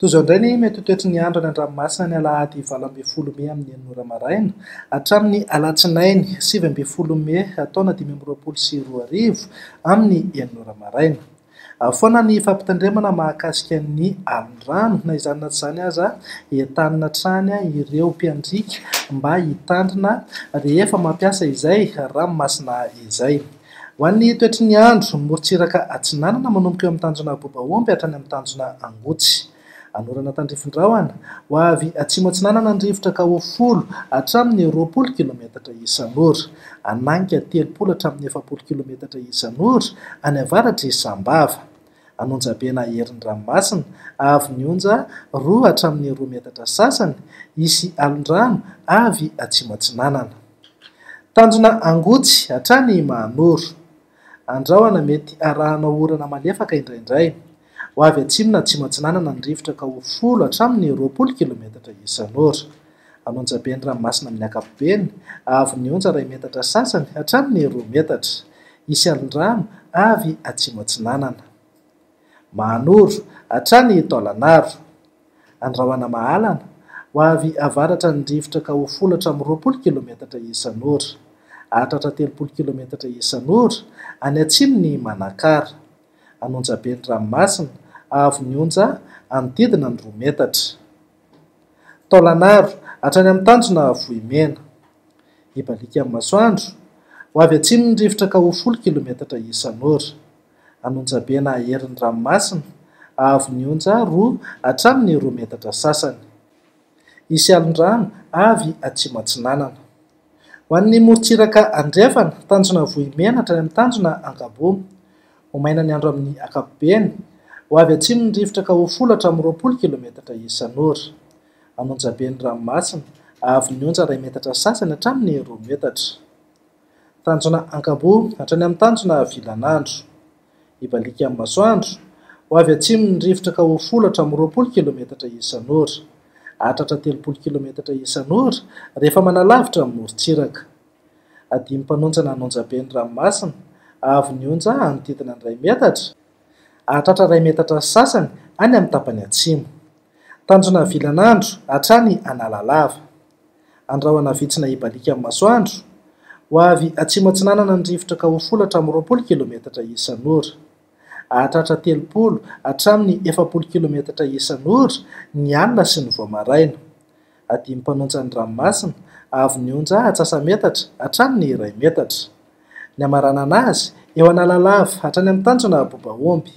Toy izao indray ny mety ho toetry ny andro any an-dranomasina ny alahady 20 May amin'ny 9 maraina hatramin'ny alatsinainy 7 May taona 2022 amin'ny 9 maraina. Foana ny fampitandremana mahakasika ny alin-drano na izany na tsy izany aza entanina hatrany ireo mpiandrika mba hitandrina rehefa mampiasa izay ranomasina izay. Ho an'ny toetry ny andro morontsiraka atsinanana manomboka eo amin'ny tanjona Bobaomby hatrany amin'ny tanjona Angotsy. Anorana tandrifin-drahona ho avy atsimo atsinanana ny rivotra ka ho 10 hatramin'ny 20 kilometatra isan'ora, ananika 30 hatramin'ny 70 kilometatra isan'ora any avaratra Isambava. Anonjabena herin'ny-dranomasina avy ny onja 2 hatramin'ny 2 metatra sasany isy alin-drano avy atsimo atsinanana. Tanjona Angotsy hatrany Mahanoro. Andrahona mety arahanao orana malefaka indraindray. Ho avy atsimo na atsimo atsinanana ny rivotra ka ho 10 hatramin'ny 20 kilometatra isan'ora. Anonjaben'ny ranomasina amin'ny ankapobeny avy ny onja 2 metatra sasany hatramin'ny 2 metatra isy alin-drano avy atsimo atsinanana. Mahanoro hatrany Taolagnaro. Andrahona Mahalana ho avy avaratra ny rivotra ka ho 10 hatramin'ny 20 kilometatra isan'ora, hatratra 30 kilometatra isan'ora any atsimo ny Manakara. Anonjaben'ny ranomasina avy ny onja anodidina ny 2 metatra. Taolagnaro hatrany amin'ny tanjona Vohimena. Ibalika amin'ny masoandro ho avy atsimo ny rivotra ka ho 10 kilometatra isan'ora. Anonjabena herin'ny ranomasina avy ny onja 2 hatramin'ny 2 metatra sasany isy alin-drano avy atsimo atsinanana. Ho an'ny morontsiraka andrefana tanjona Vohimena hatrany amin'ny tanjona Ankabo. Ho maina ny andro amin'ny ankapobeny ho avy atsimo ny rivotra ka ho 10 hatramin'ny 20 kilometatra isan'ora. Anonjaben'ny ranomasina avy ny onja 2 metatra sasany hatramin'ny 2 metatra. Tanjona Ankabo hatrany amin'ny tanjona Vilanandro. Ibalika amin'ny masoandro ho avy atsimo ny rivotra ka ho 10 hatramin'ny 20 kilometatra isan'ora, hatratra 30 kilometatra isan'ora rehefa manalavitra amin'ny morontsiraka. Adimy mpanonjana anonjaben'ny ranomasina avy ny onja anodidina ny 2 metatra, hatratra 2 metatra sasany any amin'ny tapany atsimo. Tanjona Vilanandro hatrany Analalava. Andrahona vitsina ibalika amin'ny masoandro ho avy atsimo atsinanana ny rivotra ka ho 10 hatramin'ny 20 kilometatra isan'ora, hatratra 30 hatramin'ny 70 kilometatra isan'ora ny alina sy ny voamaraina. Adimy mpanonjana ny ranomasina avy ny onja antsasametatra hatramin'ny 2 metatra. Ny amarana anazy eo Analalava hatrany amin'ny tanjona Bobaomby.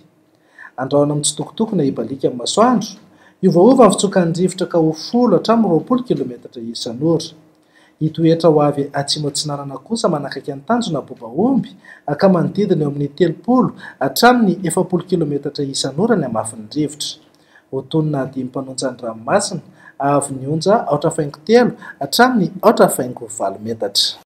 Andrahona mitsitokotokona ibalika amin'ny masoandro iovaova ny fitsokan'ny rivotra ka ho 10 hatramin'ny 20 kilometatra isan'ora. Hitoetra ho avy atsimo atsinanana kosa manakaiky ny tanjona Bobaomby ka manodidina eo amin'ny 30 hatramin'ny 70 kilometatra isan'ora ny hamafin'ny rivotra. Ho tonona adimy mpanonjana ranomasina avy ny onja 3.3 hatramin'ny 4.9 metatra.